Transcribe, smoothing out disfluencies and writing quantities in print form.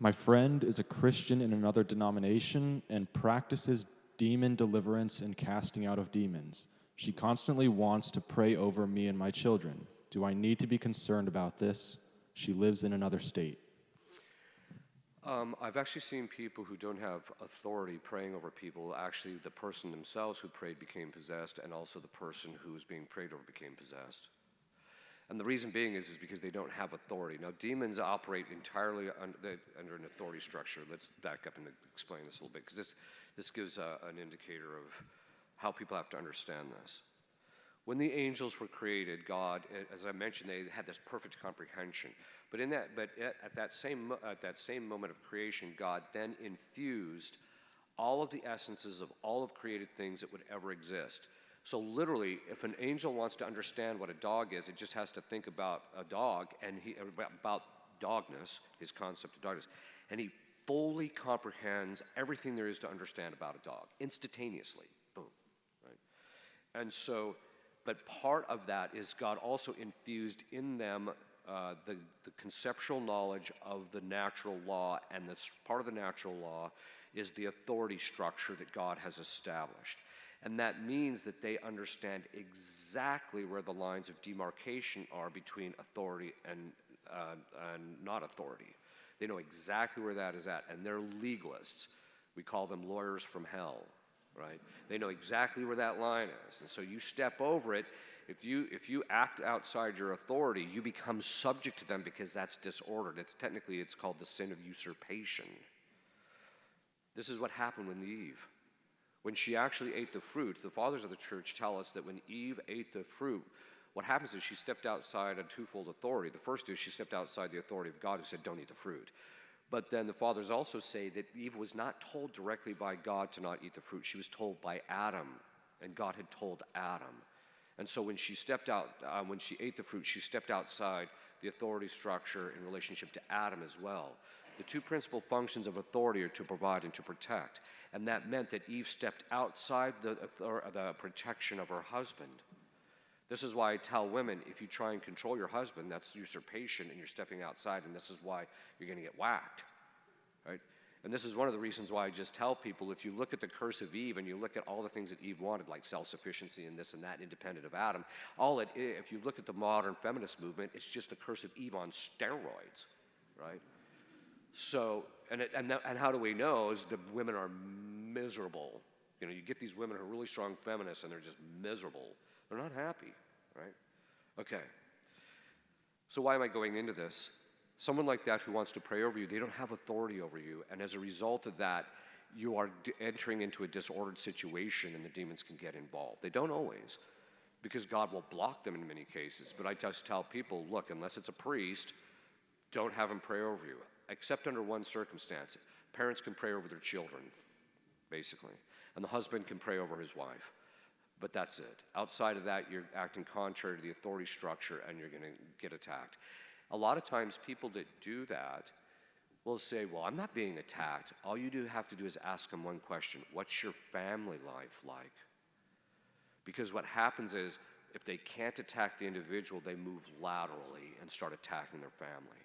My friend is a Christian in another denomination and practices demon deliverance and casting out of demons. She constantly wants to pray over me and my children. Do I need to be concerned about this? She lives in another state. I've actually seen people who don't have authority praying over people. Actually, the person themselves who prayed became possessed, and also the person who was being prayed over became possessed. And the reason being is because they don't have authority. Now, demons operate entirely under an authority structure. Let's back up and explain this a little bit, because this gives an indicator of how people have to understand this. When the angels were created, God, as I mentioned, they had this perfect comprehension. But at that same moment of creation, God then infused all of the essences of all of created things that would ever exist. So literally, if an angel wants to understand what a dog is, it just has to think about a dog and about dogness, his concept of dogness, and he fully comprehends everything there is to understand about a dog instantaneously. Boom, right? And so, but part of that is God also infused in them the conceptual knowledge of the natural law, and that's part of the natural law is the authority structure that God has established. And that means that they understand exactly where the lines of demarcation are between authority and not authority. They know exactly where that is at, and they're legalists. We call them lawyers from hell, right? They know exactly where that line is, and so you step over it. If you act outside your authority, you become subject to them because that's disordered. It's called the sin of usurpation. This is what happened with Eve. When she actually ate the fruit, the fathers of the church tell us that when Eve ate the fruit, what happens is she stepped outside a twofold authority. The first is she stepped outside the authority of God, who said, don't eat the fruit. But then the fathers also say that Eve was not told directly by God to not eat the fruit. She was told by Adam, and God had told Adam. And so when she stepped out, when she ate the fruit, she stepped outside the authority structure in relationship to Adam as well. The two principal functions of authority are to provide and to protect. And that meant that Eve stepped outside the protection of her husband. This is why I tell women, if you try and control your husband, that's usurpation, and you're stepping outside, and this is why you're going to get whacked, right? And this is one of the reasons why I just tell people, if you look at the curse of Eve and you look at all the things that Eve wanted, like self-sufficiency and this and that, independent of Adam, if you look at the modern feminist movement, it's just the curse of Eve on steroids, right? So, and how do we know is the women are miserable. You know, you get these women who are really strong feminists and they're just miserable. They're not happy, right? Okay. So why am I going into this? Someone like that who wants to pray over you, they don't have authority over you. And as a result of that, you are entering into a disordered situation and the demons can get involved. They don't always, because God will block them in many cases. But I just tell people, look, unless it's a priest, don't have him pray over you. Except under one circumstance. Parents can pray over their children, basically. And the husband can pray over his wife. But that's it. Outside of that, you're acting contrary to the authority structure and you're going to get attacked. A lot of times people that do that will say, well, I'm not being attacked. All you have to do is ask them one question. What's your family life like? Because what happens is, if they can't attack the individual, they move laterally and start attacking their family.